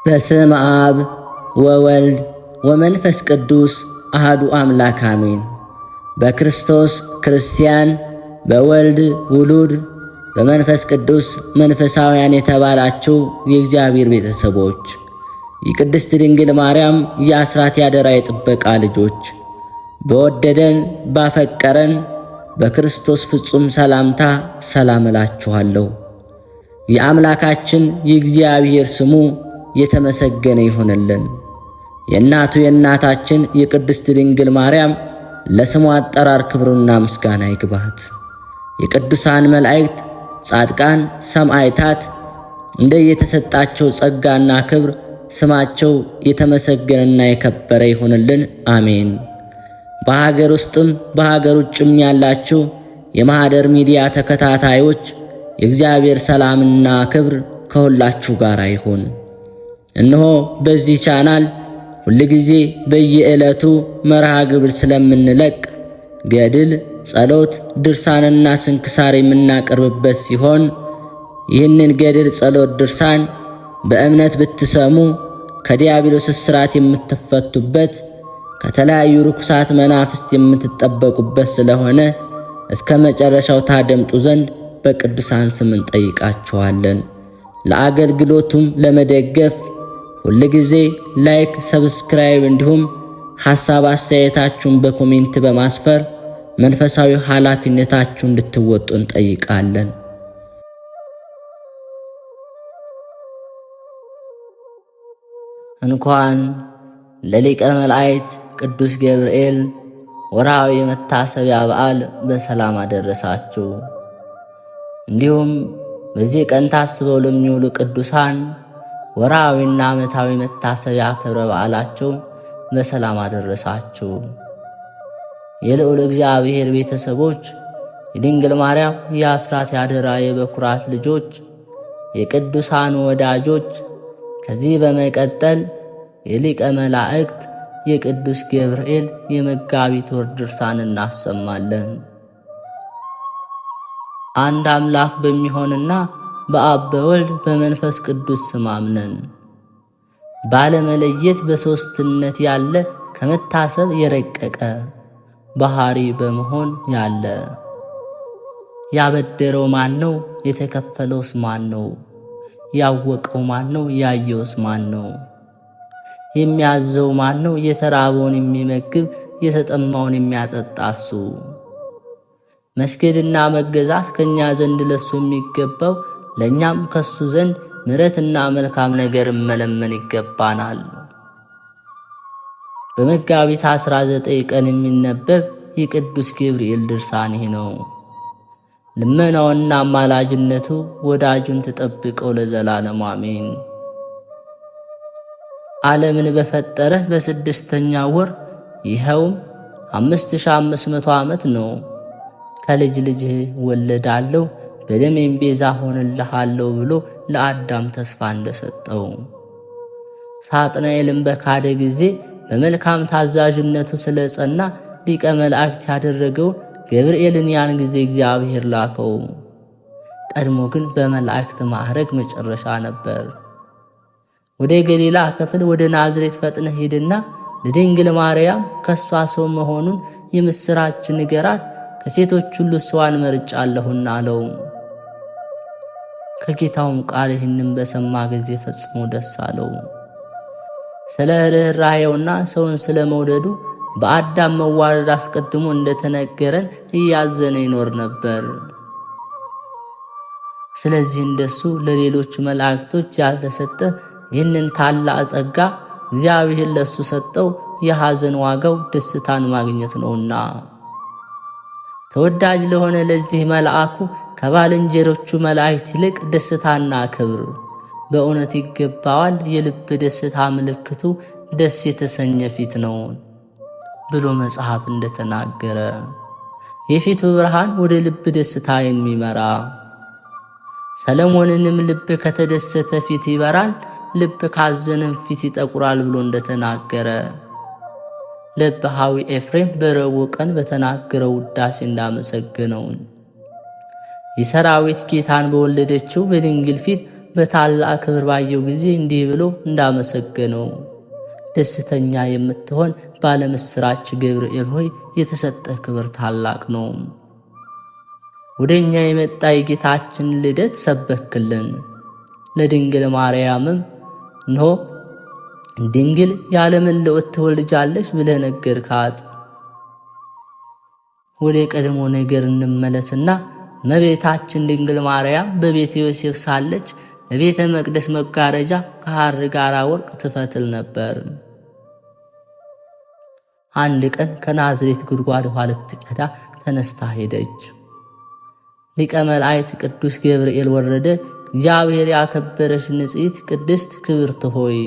በስመ አብ ወወልድ ወመንፈስ ቅዱስ አሐዱ አምላክ አሜን። በክርስቶስ ክርስቲያን፣ በወልድ ውሉድ፣ በመንፈስ ቅዱስ መንፈሳውያን የተባላችሁ የእግዚአብሔር ቤተሰቦች፣ የቅድስት ድንግል ማርያም የአስራት ያደራ የጥበቃ ልጆች፣ በወደደን ባፈቀረን በክርስቶስ ፍጹም ሰላምታ ሰላም እላችኋለሁ። የአምላካችን የእግዚአብሔር ስሙ የተመሰገነ ይሆንልን። የእናቱ የእናታችን የቅድስት ድንግል ማርያም ለስሙ አጠራር ክብርና ምስጋና ይግባት። የቅዱሳን መላእክት፣ ጻድቃን፣ ሰማዕታት እንደየተሰጣቸው ጸጋና ክብር ስማቸው የተመሰገነና የከበረ ይሆንልን። አሜን። በሀገር ውስጥም በሀገር ውጭም ያላችሁ የማኅደር ሚዲያ ተከታታዮች የእግዚአብሔር ሰላምና ክብር ከሁላችሁ ጋር ይሁን። እነሆ በዚህ ቻናል ሁልጊዜ በየዕለቱ መርሃ ግብር ስለምንለቅ ገድል፣ ጸሎት፣ ድርሳንና ስንክሳር የምናቀርብበት ሲሆን ይህንን ገድል፣ ጸሎት፣ ድርሳን በእምነት ብትሰሙ ከዲያብሎስ እስራት የምትፈቱበት ከተለያዩ ርኩሳት መናፍስት የምትጠበቁበት ስለሆነ እስከ መጨረሻው ታደምጡ ዘንድ በቅዱሳን ስም እንጠይቃችኋለን። ለአገልግሎቱም ለመደገፍ ሁልጊዜ ላይክ፣ ሰብስክራይብ እንዲሁም ሐሳብ አስተያየታችሁን በኮሜንት በማስፈር መንፈሳዊ ኃላፊነታችሁን እንድትወጡ እንጠይቃለን። እንኳን ለሊቀ መላእክት ቅዱስ ገብርኤል ወርሃዊ መታሰቢያ በዓል በሰላም አደረሳችሁ። እንዲሁም በዚህ ቀን ታስበው ለሚውሉ ቅዱሳን ወርሃዊና ዓመታዊ መታሰቢያ ክብረ በዓላቸው በሰላም አደረሳችሁ። የልዑል እግዚአብሔር ቤተሰቦች፣ የድንግል ማርያም የአስራት ያደራ የበኩራት ልጆች፣ የቅዱሳኑ ወዳጆች፣ ከዚህ በመቀጠል የሊቀ መላእክት የቅዱስ ገብርኤል የመጋቢት ወር ድርሳን እናሰማለን። አንድ አምላክ በሚሆንና በአብ በወልድ በመንፈስ ቅዱስ ስም አምነን ባለመለየት በሦስትነት ያለ ከመታሰብ የረቀቀ ባህሪ በመሆን ያለ ያበደረው ማን ነው? የተከፈለውስ ማን ነው? ያወቀው ማን ነው? ያየውስ ማን ነው? የሚያዘው ማን ነው? የተራበውን የሚመግብ የተጠማውን የሚያጠጣ እሱ። መስገድና መገዛት ከኛ ዘንድ ለሱ የሚገባው ለኛም ከሱ ዘንድ ምሕረትና መልካም ነገር መለመን ይገባናል። በመጋቢት 19 ቀን የሚነበብ የቅዱስ ገብርኤል ድርሳን ይህ ነው። ልመናውና አማላጅነቱ ወዳጁን ተጠብቀው ለዘላለም አሜን። ዓለምን በፈጠረ በስድስተኛው ወር ይኸውም 5500 ዓመት ነው ከልጅ ልጅህ ወለዳለሁ በደሜም ቤዛ ሆንልሃለሁ ብሎ ለአዳም ተስፋ እንደሰጠው ሳጥናኤልን በካደ ጊዜ በመልካም ታዛዥነቱ ስለጸና ሊቀ መላእክት ያደረገው ገብርኤልን ያን ጊዜ እግዚአብሔር ላከው። ቀድሞ ግን በመላእክት ማዕረግ መጨረሻ ነበር። ወደ ገሊላ ክፍል ወደ ናዝሬት ፈጥነህ ሂድና ለድንግል ማርያም ከሷ ሰው መሆኑን የምስራች ንገራት፣ ከሴቶች ሁሉ እሷን መርጫለሁና አለው። ከጌታውም ቃል ይህንን በሰማ ጊዜ ፈጽሞ ደስ አለው። ስለ ርኅራኄውና ሰውን ስለ መውደዱ በአዳም መዋረድ አስቀድሞ እንደተነገረን እያዘነ ይኖር ነበር። ስለዚህ እንደሱ ለሌሎች መላእክቶች ያልተሰጠ ይህንን ታላቅ ጸጋ እግዚአብሔር ለሱ ሰጠው። የሐዘን ዋጋው ደስታን ማግኘት ነውና ተወዳጅ ለሆነ ለዚህ መልአኩ ከባልንጀሮቹ መላእክት ይልቅ ደስታና ክብር በእውነት ይገባዋል። የልብ ደስታ ምልክቱ ደስ የተሰኘ ፊት ነው ብሎ መጽሐፍ እንደተናገረ የፊቱ ብርሃን ወደ ልብ ደስታ የሚመራ ሰለሞንንም ልብ ከተደሰተ ፊት ይበራል፣ ልብ ካዘነም ፊት ይጠቁራል ብሎ እንደተናገረ ለበሃዊ ኤፍሬም በረቡዕ ቀን በተናገረው ውዳሴ እንዳመሰገነው የሰራዊት ጌታን በወለደችው በድንግል ፊት በታላቅ ክብር ባየው ጊዜ እንዲህ ብሎ እንዳመሰገነው፣ ደስተኛ የምትሆን ባለምስራች ገብርኤል ሆይ የተሰጠህ ክብር ታላቅ ነው። ወደኛ የመጣ የጌታችን ልደት ሰበክልን። ለድንግል ማርያምም እንሆ ድንግል ያለምን ልዑት ትወልጃለሽ ብለህ ነገርካት። ወደ ቀድሞ ነገር እንመለስና እመቤታችን ድንግል ማርያም በቤተ ዮሴፍ ሳለች ለቤተ መቅደስ መጋረጃ ከሐር ጋር ወርቅ ትፈትል ነበር። አንድ ቀን ከናዝሬት ጉድጓድ ውሃ ልትቀዳ ተነስታ ሄደች። ሊቀ መላእክት ቅዱስ ገብርኤል ወረደ። እግዚአብሔር ያከበረሽ ንጽሕት ቅድስት ክብርት ሆይ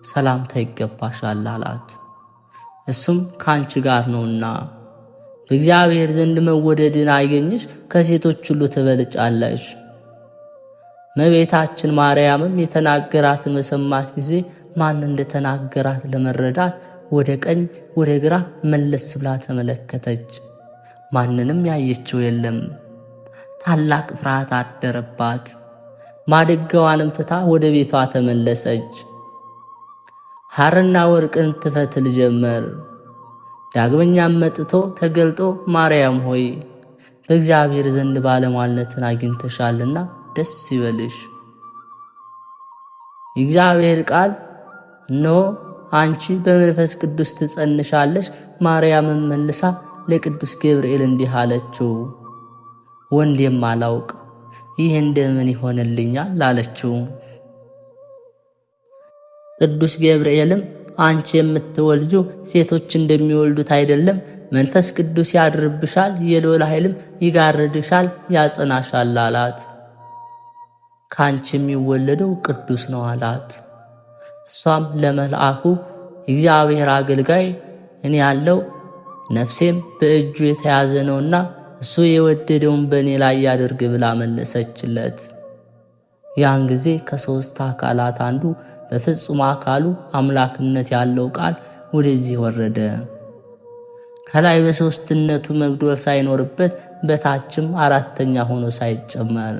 ሰላምታ ይገባሻል አላት። እሱም ካንቺ ጋር ነውና በእግዚአብሔር ዘንድ መወደድን አገኘሽ፣ ከሴቶች ሁሉ ትበልጫለሽ። እመቤታችን ማርያምም የተናገራትን በሰማች ጊዜ ማን እንደተናገራት ለመረዳት ወደ ቀኝ ወደ ግራ መለስ ብላ ተመለከተች። ማንንም ያየችው የለም። ታላቅ ፍርሃት አደረባት። ማድጋዋንም ትታ ወደ ቤቷ ተመለሰች። ሐርና ወርቅን ትፈትል ጀመር። ዳግመኛም መጥቶ ተገልጦ ማርያም ሆይ በእግዚአብሔር ዘንድ ባለሟልነትን አግኝተሻልና ደስ ይበልሽ። የእግዚአብሔር ቃል እነሆ አንቺ በመንፈስ ቅዱስ ትጸንሻለሽ። ማርያምን መልሳ ለቅዱስ ገብርኤል እንዲህ አለችው፣ ወንድ የማላውቅ ይህ እንደምን ይሆንልኛል አለችው። ቅዱስ ገብርኤልም አንቺ የምትወልጁ ሴቶች እንደሚወልዱት አይደለም፣ መንፈስ ቅዱስ ያድርብሻል፣ የልዑል ኃይልም ይጋርድሻል፣ ያጸናሻል አላት። ካንቺ የሚወለደው ቅዱስ ነው አላት። እሷም ለመልአኩ የእግዚአብሔር አገልጋይ እኔ ያለው ነፍሴም በእጁ የተያዘ ነውና እሱ የወደደውን በእኔ ላይ ያድርግ ብላ መለሰችለት። ያን ጊዜ ከሦስት አካላት አንዱ በፍጹም አካሉ አምላክነት ያለው ቃል ወደዚህ ወረደ። ከላይ በሦስትነቱ መግዶል ሳይኖርበት በታችም አራተኛ ሆኖ ሳይጨመር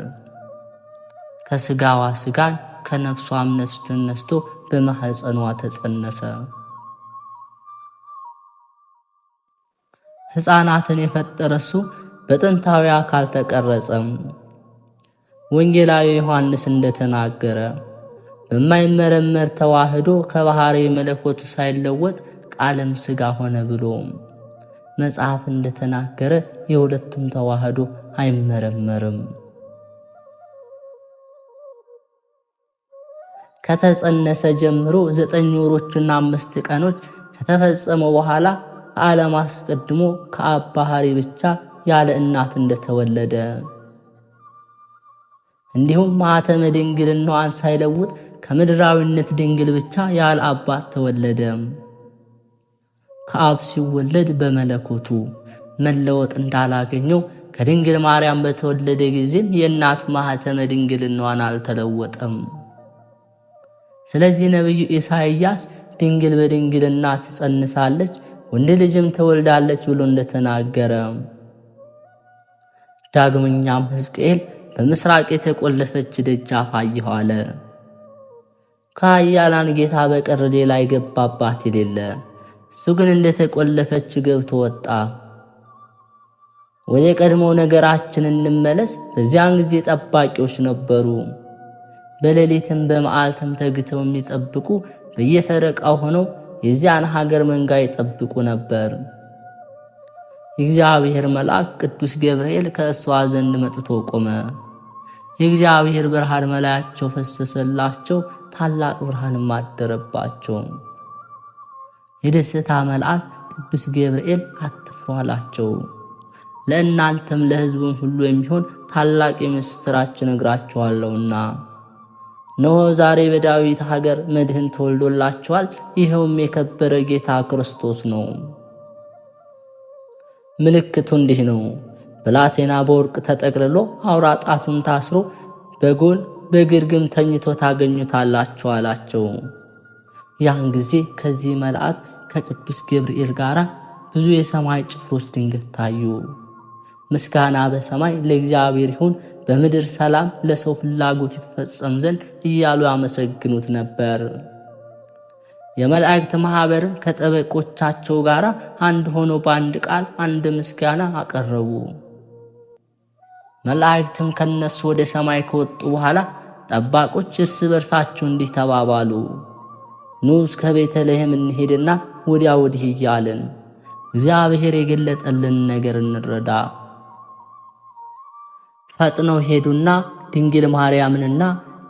ከሥጋዋ ሥጋን ከነፍሷም ነፍስን ነስቶ በማኅፀኗ ተጸነሰ። ሕፃናትን የፈጠረ እሱ በጥንታዊ አካል ተቀረጸም። ወንጌላዊ ዮሐንስ እንደተናገረ በማይመረመር ተዋህዶ ከባሕሪ መለኮቱ ሳይለወጥ ቃልም ሥጋ ሆነ ብሎ መጽሐፍ እንደተናገረ የሁለቱም ተዋህዶ አይመረመርም። ከተጸነሰ ጀምሮ 9 ወሮችና 5 ቀኖች ከተፈጸመ በኋላ ከዓለም አስቀድሞ ከአብ ባሕሪ ብቻ ያለ እናት እንደተወለደ እንዲሁም ማኅተመ ድንግልናዋን ሳይለውጥ ከምድራዊነት ድንግል ብቻ ያለ አባት ተወለደ። ከአብ ሲወለድ በመለኮቱ መለወጥ እንዳላገኘው ከድንግል ማርያም በተወለደ ጊዜም የእናቱ ማኅተመ ድንግልናዋን አልተለወጠም። ስለዚህ ነቢዩ ኢሳይያስ ድንግል በድንግልና ትጸንሳለች፣ ወንድ ልጅም ትወልዳለች ብሎ እንደተናገረ፣ ዳግመኛም ሕዝቅኤል በምስራቅ የተቆለፈች ደጃፍ አየሁ አለ። ከኃያላን ጌታ በቀር ሌላ የገባባት የሌለ እሱ ግን እንደተቆለፈች ገብቶ ወጣ። ወደ ቀድሞ ነገራችን እንመለስ። በዚያን ጊዜ ጠባቂዎች ነበሩ። በሌሊትም በመዓልትም ተግተው የሚጠብቁ በየፈረቃው ሆነው የዚያን ሀገር መንጋ ይጠብቁ ነበር። የእግዚአብሔር መልአክ ቅዱስ ገብርኤል ከእሷ ዘንድ መጥቶ ቆመ። የእግዚአብሔር ብርሃን መላያቸው ፈሰሰላቸው፣ ታላቅ ብርሃንም አደረባቸው። የደስታ መልአክ ቅዱስ ገብርኤል አትፍሩ አላቸው። ለእናንተም ለሕዝቡም ሁሉ የሚሆን ታላቅ የምስራች ነግራችኋለሁና እነሆ ዛሬ በዳዊት ሀገር መድህን ተወልዶላችኋል፣ ይኸውም የከበረ ጌታ ክርስቶስ ነው። ምልክቱ እንዲህ ነው፣ ብላቴና በወርቅ ተጠቅልሎ አውራ ጣቱን ታስሮ በጎል በግርግም ተኝቶ ታገኙታላችሁ አላቸው። ያን ጊዜ ከዚህ መልአክ ከቅዱስ ገብርኤል ጋር ብዙ የሰማይ ጭፍሮች ድንገት ታዩ። ምስጋና በሰማይ ለእግዚአብሔር ይሁን፣ በምድር ሰላም ለሰው ፍላጎት ይፈጸም ዘንድ እያሉ ያመሰግኑት ነበር። የመላእክት ማህበርም ከጠበቆቻቸው ጋር አንድ ሆነው በአንድ ቃል አንድ ምስጋና አቀረቡ። መላእክትም ከነሱ ወደ ሰማይ ከወጡ በኋላ ጠባቆች እርስ በርሳቸው እንዲህ ተባባሉ፣ ኑ እስከ ቤተልሔም እንሄድና ወዲያ ወዲህ እያልን እግዚአብሔር የገለጠልን ነገር እንረዳ። ፈጥነው ሄዱና ድንግል ማርያምንና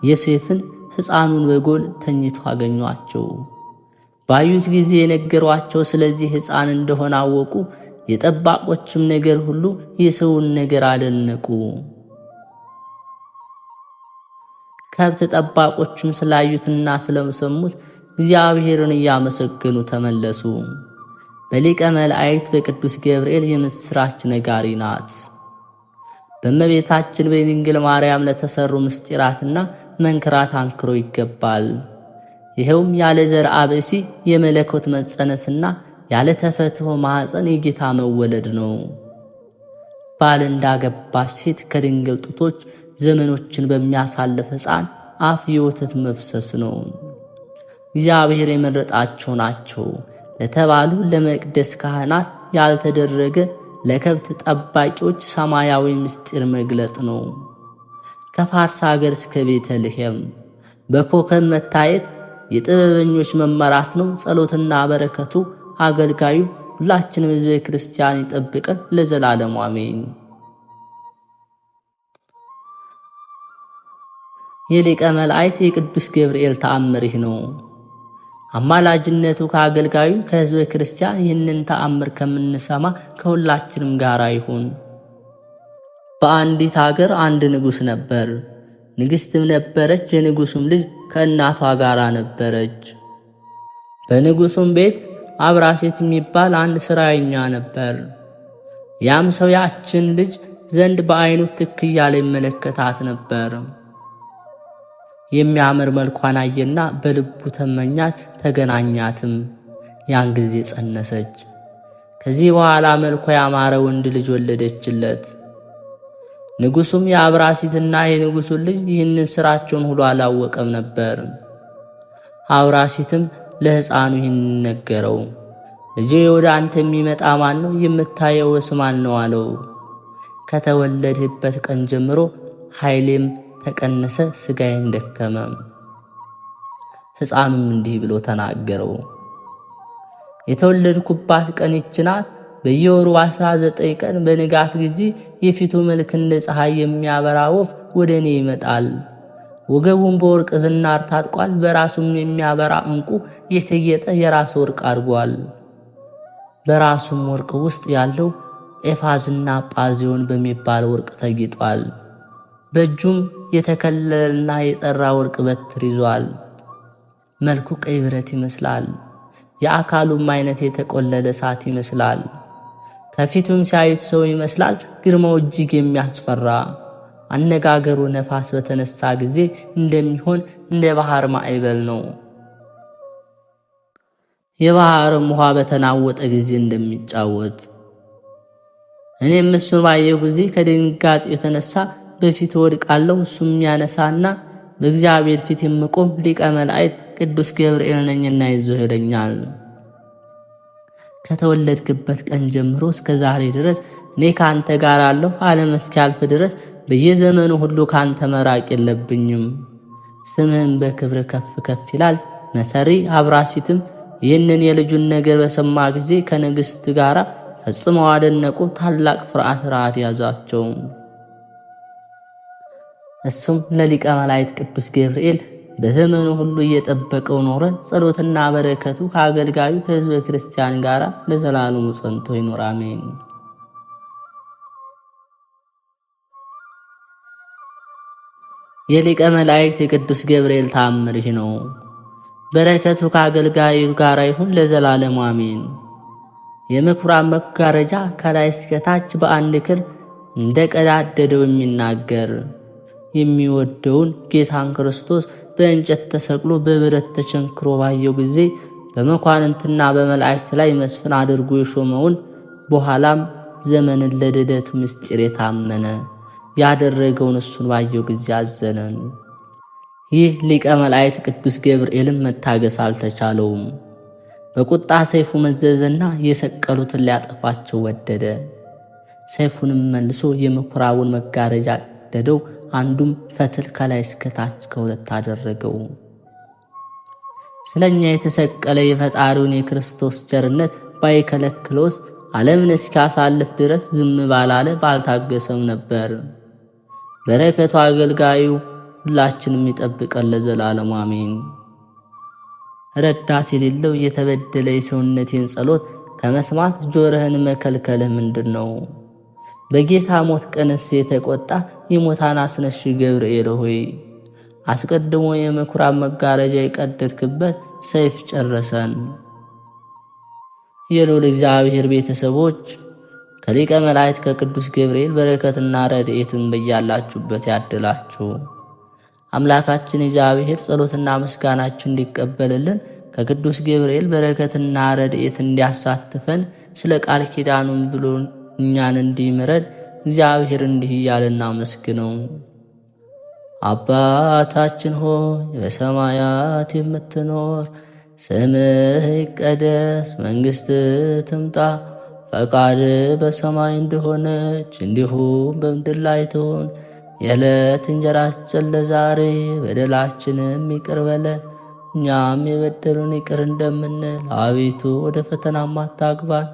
ዮሴፍን ሕፃኑን በጎል ተኝቶ አገኟቸው። ባዩት ጊዜ የነገሯቸው ስለዚህ ሕፃን እንደሆነ አወቁ። የጠባቆችም ነገር ሁሉ የሰውን ነገር አደነቁ። ከብት ጠባቆችም ስላዩትና ስለሰሙት እግዚአብሔርን እያመሰገኑ ተመለሱ። በሊቀ መላእክት በቅዱስ ገብርኤል የምስራች ነጋሪ ናት። በእመቤታችን በድንግል ማርያም ለተሰሩ ምስጢራትና መንክራት አንክሮ ይገባል። ይኸውም ያለ ዘርአ ብእሲ የመለኮት መጸነስና ያለ ተፈትሖ ማኅፀን የጌታ መወለድ ነው። ባል እንዳገባች ሴት ከድንግል ጡቶች ዘመኖችን በሚያሳልፍ ሕፃን አፍ የወተት መፍሰስ ነው። እግዚአብሔር የመረጣቸው ናቸው ለተባሉ ለመቅደስ ካህናት ያልተደረገ ለከብት ጠባቂዎች ሰማያዊ ምስጢር መግለጥ ነው። ከፋርስ አገር እስከ ቤተልሔም በኮከብ መታየት የጥበበኞች መመራት ነው። ጸሎትና በረከቱ አገልጋዩ ሁላችንም ሕዝበ ክርስቲያን ይጠብቀን ለዘላለሙ አሜን። የሊቀ መላእክት የቅዱስ ገብርኤል ተአምር ይህ ነው። አማላጅነቱ ከአገልጋዩ ከሕዝበ ክርስቲያን ይህንን ተአምር ከምንሰማ ከሁላችንም ጋር ይሁን። በአንዲት አገር አንድ ንጉሥ ነበር። ንግሥትም ነበረች። የንጉሡም ልጅ ከእናቷ ጋር ነበረች። በንጉሡም ቤት አብራሴት የሚባል አንድ ሥራየኛ ነበር። ያም ሰው ያችን ልጅ ዘንድ በዓይኑ ትክ እያለ ይመለከታት ነበር። የሚያምር መልኳን አየና በልቡ ተመኛት፣ ተገናኛትም። ያን ጊዜ ጸነሰች። ከዚህ በኋላ መልኳ ያማረ ወንድ ልጅ ወለደችለት። ንጉሡም የአብራሲትና የንጉሡን ልጅ ይህንን ሥራቸውን ሁሉ አላወቀም ነበር። አብራሲትም ለሕፃኑ ይህን ነገረው። ልጄ ወደ አንተ የሚመጣ ማን ነው? የምታየውስ ማን ነው? አለው። ከተወለድህበት ቀን ጀምሮ ኃይሌም ተቀነሰ፣ ሥጋዬም ደከመ። ሕፃኑም እንዲህ ብሎ ተናገረው። የተወለድኩባት ቀን ይህች ናት። በየወሩ 19 ቀን በንጋት ጊዜ የፊቱ መልክ እንደ ፀሐይ የሚያበራ ወፍ ወደ እኔ ይመጣል። ወገቡን በወርቅ ዝናር ታጥቋል። በራሱም የሚያበራ ዕንቁ የተጌጠ የራስ ወርቅ አድርጓል። በራሱም ወርቅ ውስጥ ያለው ኤፋዝና ጳዚዮን በሚባል ወርቅ ተጊጧል። በእጁም የተከለለና የጠራ ወርቅ በትር ይዟል። መልኩ ቀይ ብረት ይመስላል። የአካሉም አይነት የተቆለለ እሳት ይመስላል። ከፊቱም ሲያዩት ሰው ይመስላል። ግርማው እጅግ የሚያስፈራ፣ አነጋገሩ ነፋስ በተነሳ ጊዜ እንደሚሆን እንደ ባህር ማዕበል ነው። የባህርም ውሃ በተናወጠ ጊዜ እንደሚጫወት። እኔም እሱን ባየሁ ጊዜ ከድንጋጤ የተነሳ በፊቱ ወድቃለሁ። እሱም ያነሳና በእግዚአብሔር ፊት የምቆም ሊቀ መላእክት ቅዱስ ገብርኤል ነኝና ይዞህ ይለኛል። ከተወለድክበት ቀን ጀምሮ እስከ ዛሬ ድረስ እኔ ካንተ ጋር አለሁ። ዓለም እስኪያልፍ ድረስ በየዘመኑ ሁሉ ካንተ መራቅ የለብኝም። ስምህም በክብር ከፍ ከፍ ይላል። መሰሪ አብራሲትም ይህንን የልጁን ነገር በሰማ ጊዜ ከንግሥት ጋር ፈጽመው አደነቁ። ታላቅ ፍርሃት ራድ ያዛቸው። እሱም ለሊቀ መላእክት ቅዱስ ገብርኤል በዘመኑ ሁሉ እየጠበቀው ኖረ። ጸሎትና በረከቱ ከአገልጋዩ ከሕዝበ ክርስቲያን ጋር ለዘላለሙ ጸንቶ ይኖር አሜን። የሊቀ መላእክት የቅዱስ ገብርኤል ተአምር ይህ ነው። በረከቱ ከአገልጋዩ ጋር ይሁን ለዘላለሙ አሜን። የምኵራብ መጋረጃ ከላይ እስከ ታች በአንድ ክር እንደ ቀዳደደው የሚናገር የሚወደውን ጌታን ክርስቶስ በእንጨት ተሰቅሎ በብረት ተቸንክሮ ባየው ጊዜ በመኳንንትና በመላእክት ላይ መስፍን አድርጎ የሾመውን በኋላም ዘመንን ለልደቱ ምስጢር የታመነ ያደረገውን እሱን ባየው ጊዜ አዘነን። ይህ ሊቀ መላእክት ቅዱስ ገብርኤልም መታገስ አልተቻለውም። በቁጣ ሰይፉ መዘዘና የሰቀሉትን ሊያጠፋቸው ወደደ። ሰይፉንም መልሶ የምኩራቡን መጋረጃ ቀደደው። አንዱም ፈትል ከላይ እስከታች ከሁለት አደረገው። ስለኛ የተሰቀለ የፈጣሪውን የክርስቶስ ቸርነት ባይከለክለውስ ዓለምን እስኪያሳልፍ ድረስ ዝም ባላለ ባልታገሰም ነበር። በረከቱ አገልጋዩ ሁላችንም ይጠብቀን ለዘላለሙ አሜን። ረዳት የሌለው የተበደለ የሰውነቴን ጸሎት ከመስማት ጆሮህን መከልከልህ ምንድን ነው? በጌታ ሞት ቀንስ የተቆጣ የሙታን አስነሺ ገብርኤል ሆይ አስቀድሞ የምኩራብ መጋረጃ የቀደድክበት ሰይፍ ጨረሰን። የልዑል እግዚአብሔር ቤተሰቦች ከሊቀ መላእክት ከቅዱስ ገብርኤል በረከትና ረድኤትን በያላችሁበት ያድላችሁ። አምላካችን እግዚአብሔር ጸሎትና ምስጋናችን እንዲቀበልልን ከቅዱስ ገብርኤል በረከትና ረድኤት እንዲያሳትፈን ስለ ቃል ኪዳኑን ብሎ እኛን እንዲምረን እግዚአብሔር እንዲህ እያልን እናመስግነው። አባታችን ሆይ በሰማያት የምትኖር፣ ስምህ ይቀደስ፣ መንግሥትህ ትምጣ፣ ፈቃድህ በሰማይ እንደሆነች እንዲሁም በምድር ላይ ትሁን። የዕለት እንጀራችንን ዛሬ በደላችንም ይቅር በለን እኛም የበደሉን ይቅር እንደምንል፣ አቤቱ ወደ ፈተናም አታግባን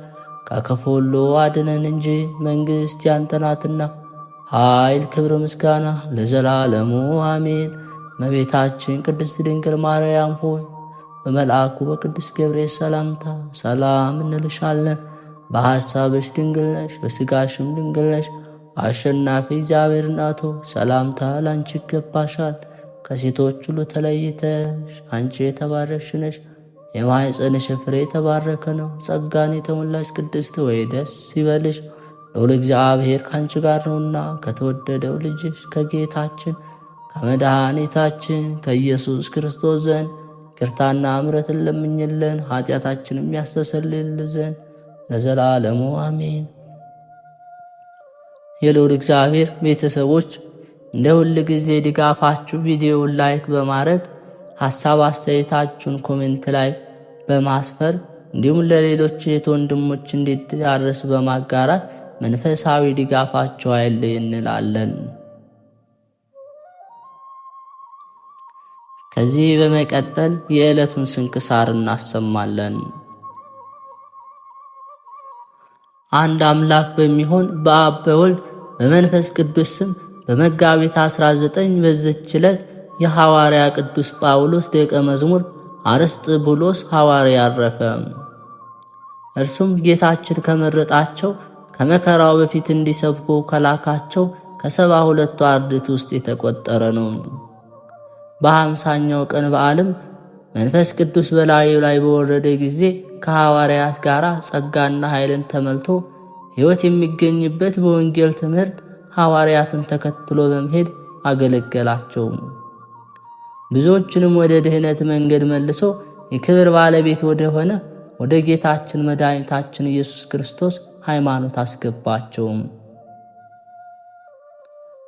ከክፉ ሁሉ አድነን እንጂ መንግሥት ያንተ ናትና ኃይል፣ ክብር፣ ምስጋና ለዘላለሙ አሜን። እመቤታችን ቅድስት ድንግል ማርያም ሆይ በመልአኩ በቅዱስ ገብርኤል ሰላምታ ሰላም እንልሻለን። በሐሳብሽ ድንግል ነሽ፣ በሥጋሽም ድንግል ነሽ። አሸናፊ እግዚአብሔር እናቱ ሰላምታ ላንቺ ይገባሻል። ከሴቶች ሁሉ ተለይተሽ አንቺ የተባረክሽ ነሽ፣ የማኅፀንሽ ፍሬ የተባረከ ነው። ጸጋን የተሞላሽ ቅድስት ሆይ ደስ ይበልሽ፣ ልዑል እግዚአብሔር ከአንቺ ጋር ነውና ከተወደደው ልጅሽ ከጌታችን ከመድኃኒታችን ከኢየሱስ ክርስቶስ ዘንድ ይቅርታና ምሕረትን ለምኝልን ኃጢአታችንም ያስተሰርይልን ዘንድ ለዘላለሙ አሜን። የልዑል እግዚአብሔር ቤተሰቦች እንደ ሁል ጊዜ ድጋፋችሁ ቪዲዮውን ላይክ በማድረግ ሐሳብ አስተያየታችሁን ኮሜንት ላይ በማስፈር እንዲሁም ለሌሎች እህት ወንድሞች እንዲዳረስ በማጋራት መንፈሳዊ ድጋፋችሁ አይለየን እንላለን። ከዚህ በመቀጠል የዕለቱን ስንክሳር እናሰማለን። አንድ አምላክ በሚሆን በአብ በወልድ በመንፈስ ቅዱስ ስም በመጋቢት 19 በዚች ዕለት የሐዋርያ ቅዱስ ጳውሎስ ደቀ መዝሙር አርስጥቡሎስ ሐዋርያ አረፈ። እርሱም ጌታችን ከመረጣቸው ከመከራው በፊት እንዲሰብኩ ከላካቸው ከ72ቱ አርድእት ውስጥ የተቆጠረ ነው። በ50ኛው ቀን በዓልም መንፈስ ቅዱስ በላዩ ላይ በወረደ ጊዜ ከሐዋርያት ጋር ጸጋና ኃይልን ተመልቶ ሕይወት የሚገኝበት በወንጌል ትምህርት ሐዋርያትን ተከትሎ በመሄድ አገለገላቸው። ብዙዎችንም ወደ ድኅነት መንገድ መልሶ የክብር ባለቤት ወደ ሆነ ወደ ጌታችን መድኃኒታችን ኢየሱስ ክርስቶስ ሃይማኖት አስገባቸው።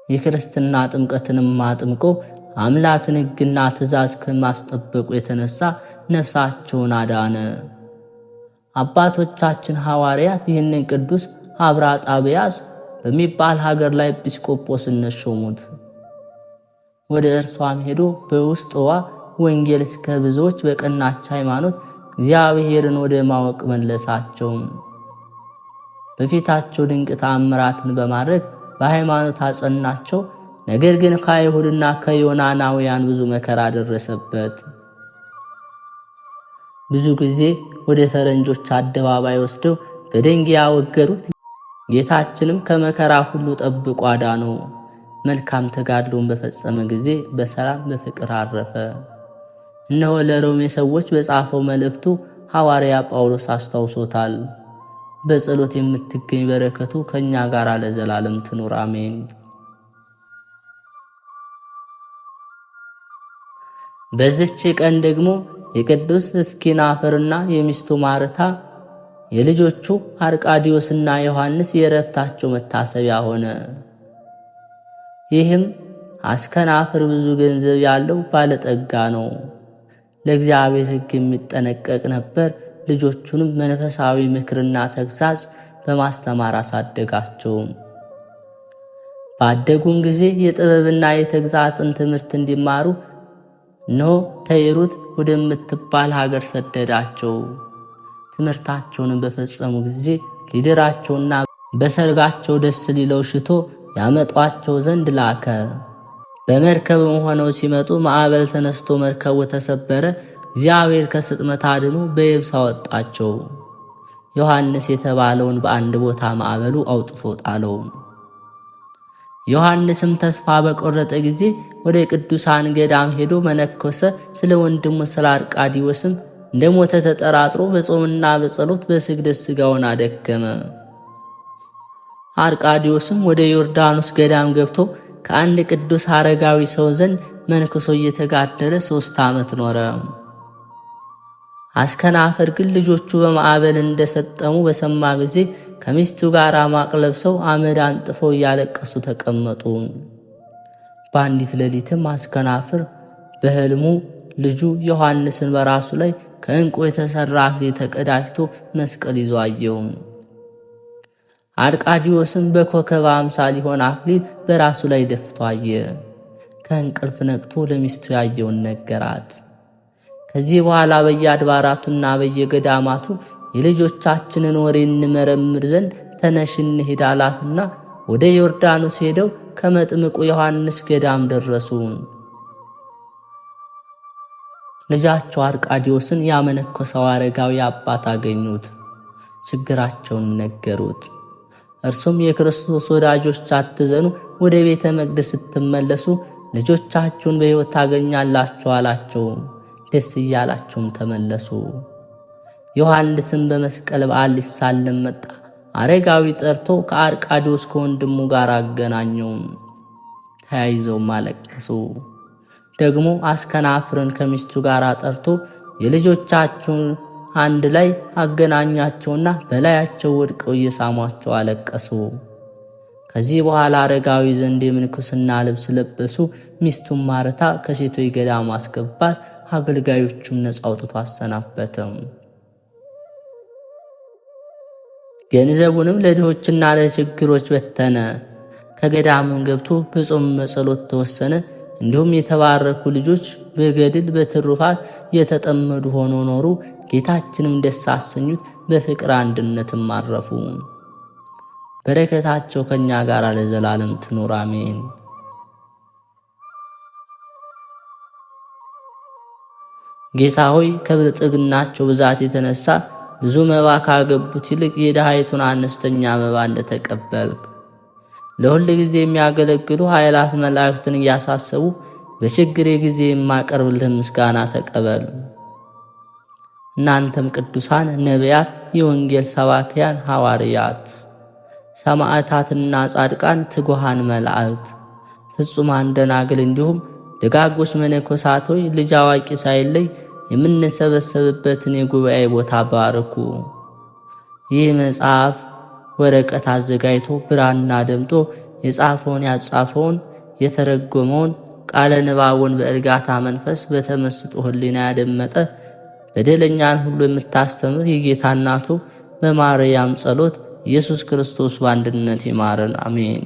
የክርስትና ጥምቀትንም አጥምቆ አምላክን ሕግና ትእዛዝ ከማስጠበቁ የተነሳ ነፍሳቸውን አዳነ። አባቶቻችን ሐዋርያት ይህንን ቅዱስ አብራጣብያስ በሚባል ሀገር ላይ ኤጲስቆጶስነት ሾሙት። ወደ እርሷም ሄዶ በውስጥዋ ወንጌል እስከ ብዙዎች በቀናች ሃይማኖት እግዚአብሔርን ወደ ማወቅ መለሳቸው። በፊታቸው ድንቅ ተአምራትን በማድረግ በሃይማኖት አጸናቸው። ነገር ግን ከአይሁድና ከዮናናውያን ብዙ መከራ ደረሰበት። ብዙ ጊዜ ወደ ፈረንጆች አደባባይ ወስደው በደንጊያ ወገሩት። ጌታችንም ከመከራ ሁሉ ጠብቆ አዳነው። መልካም ተጋድሎን በፈጸመ ጊዜ በሰላም በፍቅር አረፈ። እነሆ ለሮሜ ሰዎች በጻፈው መልእክቱ ሐዋርያ ጳውሎስ አስታውሶታል። በጸሎት የምትገኝ በረከቱ ከኛ ጋር ለዘላለም ትኑር አሜን። በዚች ቀን ደግሞ የቅዱስ እስኪናፍርና የሚስቱ ማርታ የልጆቹ አርቃዲዮስና ዮሐንስ የዕረፍታቸው መታሰቢያ ሆነ። ይህም አስከናፍር ብዙ ገንዘብ ያለው ባለጠጋ ነው። ለእግዚአብሔር ሕግ የሚጠነቀቅ ነበር። ልጆቹንም መንፈሳዊ ምክርና ተግሣጽ በማስተማር አሳደጋቸው። ባደጉም ጊዜ የጥበብና የተግሣጽን ትምህርት እንዲማሩ እነሆ ተይሩት ወደምትባል ሀገር ሰደዳቸው። ትምህርታቸውንም በፈጸሙ ጊዜ ሊድራቸውና በሰርጋቸው ደስ ሊለው ሽቶ ያመጧቸው ዘንድ ላከ። በመርከብም ሆነው ሲመጡ ማዕበል ተነስቶ መርከቡ ተሰበረ። እግዚአብሔር ከስጥመት አድኖ በየብስ አወጣቸው። ዮሐንስ የተባለውን በአንድ ቦታ ማዕበሉ አውጥቶ ጣለው። ዮሐንስም ተስፋ በቆረጠ ጊዜ ወደ ቅዱሳን ገዳም ሄዶ መነኮሰ። ስለ ወንድሙ ስለ አርቃዲዮስም እንደ ሞተ ተጠራጥሮ በጾምና በጸሎት በስግደት ሥጋውን አደከመ። አርቃዲዮስም ወደ ዮርዳኖስ ገዳም ገብቶ ከአንድ ቅዱስ አረጋዊ ሰው ዘንድ መንክሶ እየተጋደለ 3 ዓመት ኖረ። አስከናፍር ግን ልጆቹ በማዕበል እንደሰጠሙ በሰማ ጊዜ ከሚስቱ ጋር ማቅ ለብሰው አመድ አንጥፈው እያለቀሱ ተቀመጡ። በአንዲት ሌሊትም አስከናፍር በሕልሙ ልጁ ዮሐንስን በራሱ ላይ ከዕንቁ የተሠራ አክሊል ተቀዳጅቶ መስቀል ይዞ አየው። አርቃዲዮስም በኮከብ አምሳል የሆነ አክሊል በራሱ ላይ ደፍቶ አየ። ከእንቅልፍ ነቅቶ ለሚስቱ ያየውን ነገራት። ከዚህ በኋላ በየአድባራቱና በየገዳማቱ የልጆቻችንን ወሬ እንመረምር ዘንድ ተነሽ እንሂድ አላትና ወደ ዮርዳኖስ ሄደው ከመጥምቁ ዮሐንስ ገዳም ደረሱ። ልጃቸው አርቃዲዮስን ያመነኮሰው አረጋዊ አባት አገኙት። ችግራቸውንም ነገሩት። እርሱም የክርስቶስ ወዳጆች አትዘኑ፣ ወደ ቤተ መቅደስ ስትመለሱ ልጆቻችሁን በሕይወት ታገኛላችሁ አላቸው። ደስ እያላቸውም ተመለሱ። ዮሐንስም በመስቀል በዓል ሊሳለም መጣ። አረጋዊ ጠርቶ ከአርቃዲዮስ ከወንድሙ ጋር አገናኘው። ተያይዘውም አለቀሱ። ደግሞ አስከናፍርን ከሚስቱ ጋር ጠርቶ የልጆቻችሁን አንድ ላይ አገናኛቸውና በላያቸው ወድቀው እየሳሟቸው አለቀሱ። ከዚህ በኋላ አረጋዊ ዘንድ የምንኩስና ልብስ ለበሱ። ሚስቱም ማርታ ከሴቶች ገዳም አስገባት። አገልጋዮቹም ነጻ አውጥቶ አሰናበተም። ገንዘቡንም ለድሆችና ለችግሮች በተነ። ከገዳሙም ገብቶ በጾም በጸሎት ተወሰነ። እንዲሁም የተባረኩ ልጆች በገድል በትሩፋት የተጠመዱ ሆኖ ኖሩ። ጌታችንም ደስ አሰኙት፣ በፍቅር አንድነትም አረፉ። በረከታቸው ከኛ ጋር ለዘላለም ትኑር አሜን። ጌታ ሆይ ከብልጽግናቸው ብዛት የተነሳ ብዙ መባ ካገቡት ይልቅ የድሃይቱን አነስተኛ መባ እንደተቀበልክ ለሁል ጊዜ የሚያገለግሉ ኃይላት መላእክትን እያሳሰቡ በችግሬ ጊዜ የማቀርብልህ ምስጋና ተቀበል። እናንተም ቅዱሳን ነቢያት፣ የወንጌል ሰባክያን ሐዋርያት፣ ሰማዕታትና ጻድቃን፣ ትጉሃን መላእክት፣ ፍጹማን ደናግል እንዲሁም ደጋጎች መነኮሳት ሆይ ልጅ አዋቂ ሳይለይ የምንሰበሰብበትን የጉባኤ ቦታ ባርኩ። ይህ መጽሐፍ ወረቀት አዘጋጅቶ ብራና ደምጦ የጻፈውን ያጻፈውን የተረጎመውን ቃለ ንባቡን በእርጋታ መንፈስ በተመስጦ ሕሊና ያደመጠ በደለኛን ሁሉ የምታስተምር የጌታ እናቱ በማርያም ጸሎት ኢየሱስ ክርስቶስ በአንድነት ይማረን አሜን።